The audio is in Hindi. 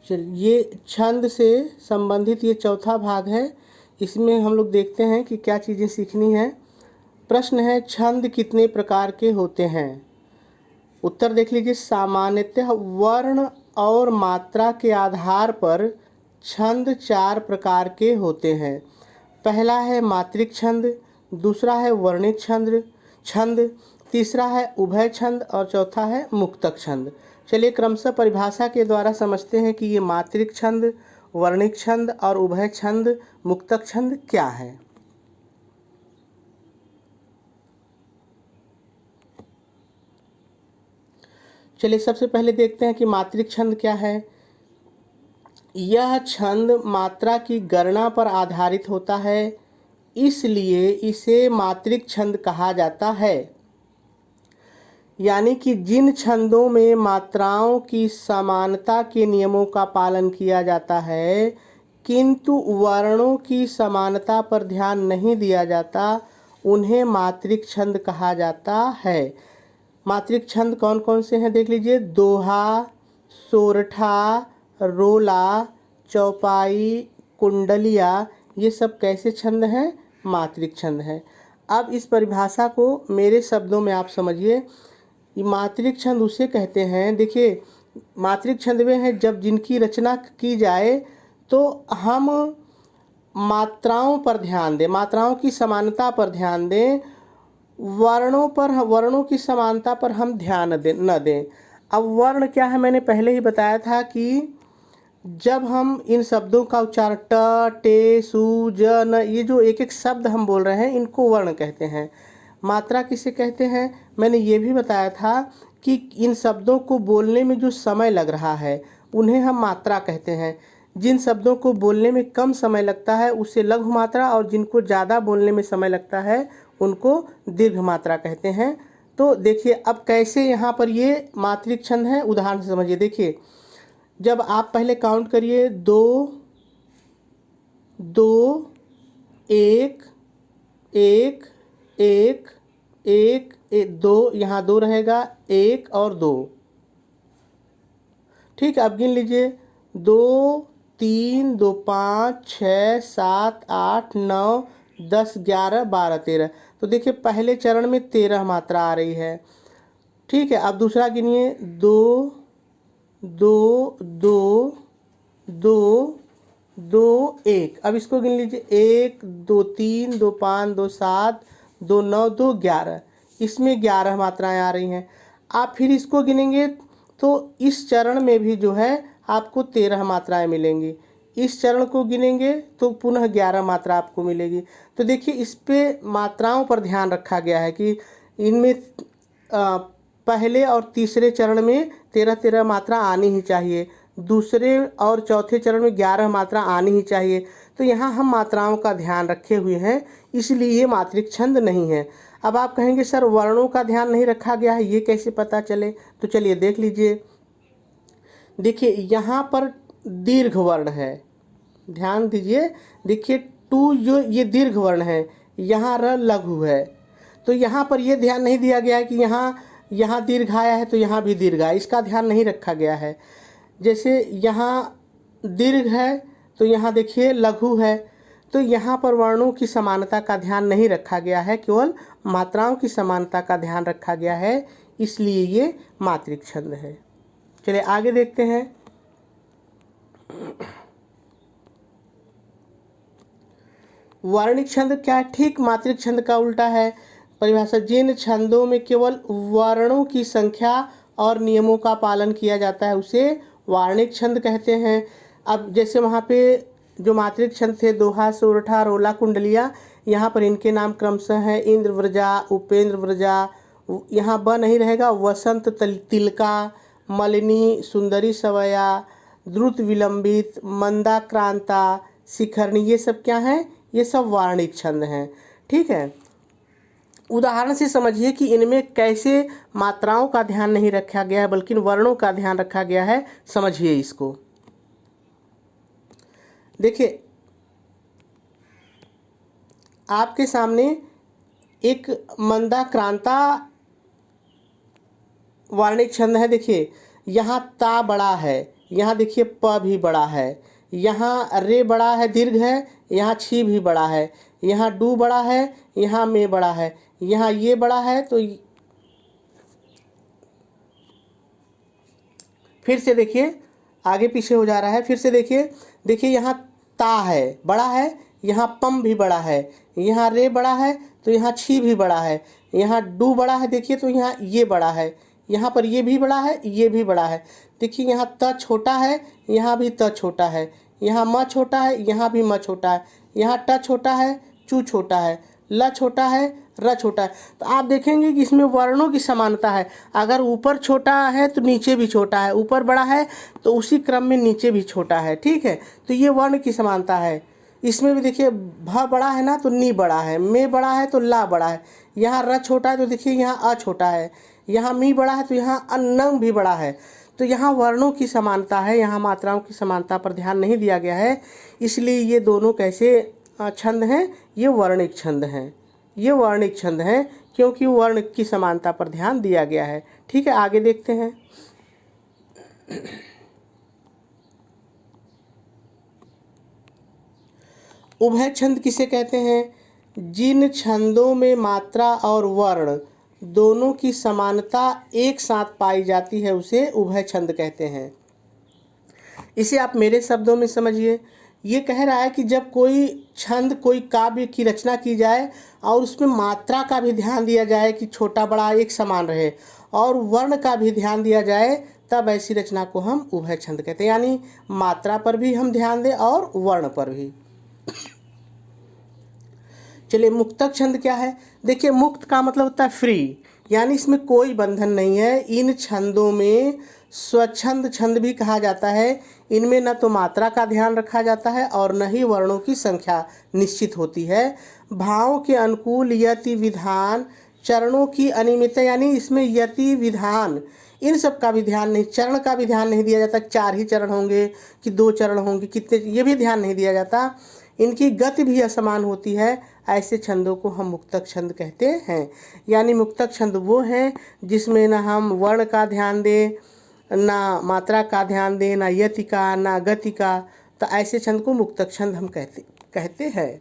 ये छंद से संबंधित ये चौथा भाग है। इसमें हम लोग देखते हैं कि क्या चीज़ें सीखनी है। प्रश्न है, छंद कितने प्रकार के होते हैं? उत्तर देख लीजिए। सामान्यतः वर्ण और मात्रा के आधार पर छंद 4 प्रकार के होते हैं। पहला है मात्रिक छंद, दूसरा है वर्णित छंद, तीसरा है उभय छंद और चौथा है मुक्तक छंद। चलिए क्रमशः परिभाषा के द्वारा समझते हैं कि ये मात्रिक छंद, वर्णिक छंद और उभय छंद, मुक्तक छंद क्या है। चलिए सबसे पहले देखते हैं कि मात्रिक छंद क्या है। यह छंद मात्रा की गणना पर आधारित होता है, इसलिए इसे मात्रिक छंद कहा जाता है। यानी कि जिन छंदों में मात्राओं की समानता के नियमों का पालन किया जाता है किंतु वर्णों की समानता पर ध्यान नहीं दिया जाता, उन्हें मात्रिक छंद कहा जाता है। मात्रिक छंद कौन कौन से हैं देख लीजिए। दोहा, सोरठा, रोला, चौपाई, कुंडलिया, ये सब कैसे छंद हैं? मात्रिक छंद हैं। अब इस परिभाषा को मेरे शब्दों में आप समझिए। मात्रिक छंद उसे कहते हैं, देखिए मात्रिक छंद वे हैं जब जिनकी रचना की जाए तो हम मात्राओं पर ध्यान दें, मात्राओं की समानता पर ध्यान दें, वर्णों की समानता पर हम ध्यान न दें। अब वर्ण क्या है, मैंने पहले ही बताया था कि जब हम इन शब्दों का उच्चारण ट, टे, सु, ज, न, ये जो एक एक शब्द हम बोल रहे हैं इनको वर्ण कहते हैं। मात्रा किसे कहते हैं, मैंने ये भी बताया था कि इन शब्दों को बोलने में जो समय लग रहा है उन्हें हम मात्रा कहते हैं। जिन शब्दों को बोलने में कम समय लगता है उसे लघु मात्रा, और जिनको ज़्यादा बोलने में समय लगता है उनको दीर्घ मात्रा कहते हैं। तो देखिए अब कैसे यहाँ पर ये मात्रिक छंद है, उदाहरण से समझिए। देखिए जब आप पहले काउंट करिए, 2 2 1 1 1 1 2, यहाँ 2 रहेगा, 1 और 2। ठीक है, अब गिन लीजिए। 2 3 2 5 6 7 8 9 10 11 12 13। तो देखिए पहले चरण में 13 मात्रा आ रही है। ठीक है, अब दूसरा गिनिए। 2 2 2 2 2 1। अब इसको गिन लीजिए। 1 2 3 2 5 2 7 2 9 2 11। इसमें 11 मात्राएं आ रही हैं। आप फिर इसको गिनेंगे तो इस चरण में भी जो है आपको 13 मात्राएं मिलेंगी। इस चरण को गिनेंगे तो पुनः 11 मात्रा आपको मिलेगी। तो देखिए इस पे मात्राओं पर ध्यान रखा गया है कि इनमें पहले और तीसरे चरण में 13 मात्रा आनी ही चाहिए, दूसरे और चौथे चरण में 11 मात्रा आनी ही चाहिए। तो यहाँ हम मात्राओं का ध्यान रखे हुए हैं, इसलिए ये मात्रिक छंद नहीं है। अब आप कहेंगे सर वर्णों का ध्यान नहीं रखा गया है, ये कैसे पता चले? तो चलिए देख लीजिए। देखिए यहाँ पर दीर्घ वर्ण है, ध्यान दीजिए। देखिए टू जो ये दीर्घ वर्ण है, यहाँ र लघु है। तो यहाँ पर ये ध्यान नहीं दिया गया है कि यहाँ दीर्घ आया है तो यहाँ भी दीर्घ आया, इसका ध्यान नहीं रखा गया है। जैसे यहाँ दीर्घ है तो यहाँ देखिए लघु है। तो यहाँ पर वर्णों की समानता का ध्यान नहीं रखा गया है, केवल मात्राओं की समानता का ध्यान रखा गया है, इसलिए ये मात्रिक छंद है। चलिए आगे देखते हैं। वर्णिक छंद क्या है? ठीक मात्रिक छंद का उल्टा है। परिभाषा, जिन छंदों में केवल वर्णों की संख्या और नियमों का पालन किया जाता है उसे वार्णिक छंद कहते हैं। अब जैसे वहाँ पे जो मात्रिक छंद थे, दोहा, सोरठा, रोला, कुंडलिया, यहाँ पर इनके नाम क्रमशः हैं इंद्रव्रजा, उपेंद्रव्रजा, यहाँ ब नहीं रहेगा, वसंत तिलका, मलिनी, सुंदरी सवया, द्रुत विलंबित, मंदाक्रांता, शिखरणी, ये सब क्या हैं? ये सब वार्णिक छंद हैं। ठीक है, उदाहरण से समझिए कि इनमें कैसे मात्राओं का ध्यान नहीं रखा गया है बल्कि वर्णों का ध्यान रखा गया है। समझिए इसको। देखिए आपके सामने एक मंदाक्रांता वार्णिक छंद है। देखिए यहाँ ता बड़ा है, यहाँ देखिए प भी बड़ा है, यहाँ रे बड़ा है, दीर्घ है, यहाँ छी भी बड़ा है, यहाँ डू बड़ा है, यहाँ में बड़ा है, यहाँ ये बड़ा है। तो फिर से देखिए आगे पीछे हो जा रहा है, फिर से देखिए यहाँ ता है, बड़ा है, यहाँ पम भी बड़ा है, यहाँ रे बड़ा है तो यहाँ छी भी बड़ा है, यहाँ डू बड़ा है देखिए तो यहाँ ये बड़ा है, यहाँ पर ये भी बड़ा है, ये भी बड़ा है। देखिए यहाँ त छोटा है, यहाँ भी त छोटा है, यहाँ म छोटा है, यहाँ भी म छोटा है, यहाँ ट छोटा है, चू छोटा है, ल छोटा है, र छोटा है। तो आप देखेंगे कि इसमें वर्णों की समानता है। अगर ऊपर छोटा है तो नीचे भी छोटा है, ऊपर बड़ा है तो उसी क्रम में नीचे भी छोटा है, ठीक है। तो ये वर्ण की समानता है। इसमें भी देखिए भ बड़ा है ना तो नी बड़ा है, में बड़ा है तो ला बड़ा है, यहाँ र छोटा है तो देखिए यहाँ अ छोटा है, यहाँ मी बड़ा है तो यहाँ अन्नम भी बड़ा है। तो यहाँ वर्णों की समानता है, यहाँ मात्राओं की समानता पर ध्यान नहीं दिया गया है, इसलिए ये दोनों कैसे छंद हैं, ये वर्णिक छंद हैं। ये वर्णिक छंद हैं क्योंकि वर्ण की समानता पर ध्यान दिया गया है। ठीक है, आगे देखते हैं। उभय छंद किसे कहते हैं? जिन छंदों में मात्रा और वर्ण दोनों की समानता एक साथ पाई जाती है उसे उभय छंद कहते हैं। इसे आप मेरे शब्दों में समझिए। ये कह रहा है कि जब कोई छंद, कोई काव्य की रचना की जाए और उसमें मात्रा का भी ध्यान दिया जाए कि छोटा बड़ा एक समान रहे, और वर्ण का भी ध्यान दिया जाए, तब ऐसी रचना को हम उभय छंद कहते हैं। यानी मात्रा पर भी हम ध्यान दें और वर्ण पर भी। चलिए, मुक्तक छंद क्या है? देखिए, मुक्त का मतलब होता है फ्री, यानी इसमें कोई बंधन नहीं है। इन छंदों में स्वच्छंद छंद भी कहा जाता है। इनमें न तो मात्रा का ध्यान रखा जाता है और न ही वर्णों की संख्या निश्चित होती है। भाव के अनुकूल यति विधान, चरणों की अनियमितता, यानी इसमें यति विधान इन सब का भी ध्यान नहीं, चरण का भी ध्यान नहीं दिया जाता। 4 ही चरण होंगे कि 2 चरण होंगे, कितने, ये भी ध्यान नहीं दिया जाता। इनकी गति भी असमान होती है। ऐसे छंदों को हम मुक्तक छंद कहते हैं। यानी मुक्तक छंद वो हैं जिसमें ना हम वर्ण का ध्यान दें, ना मात्रा का ध्यान दें, ना यति का, ना गति का। तो ऐसे छंद को मुक्तक छंद हम कहते हैं।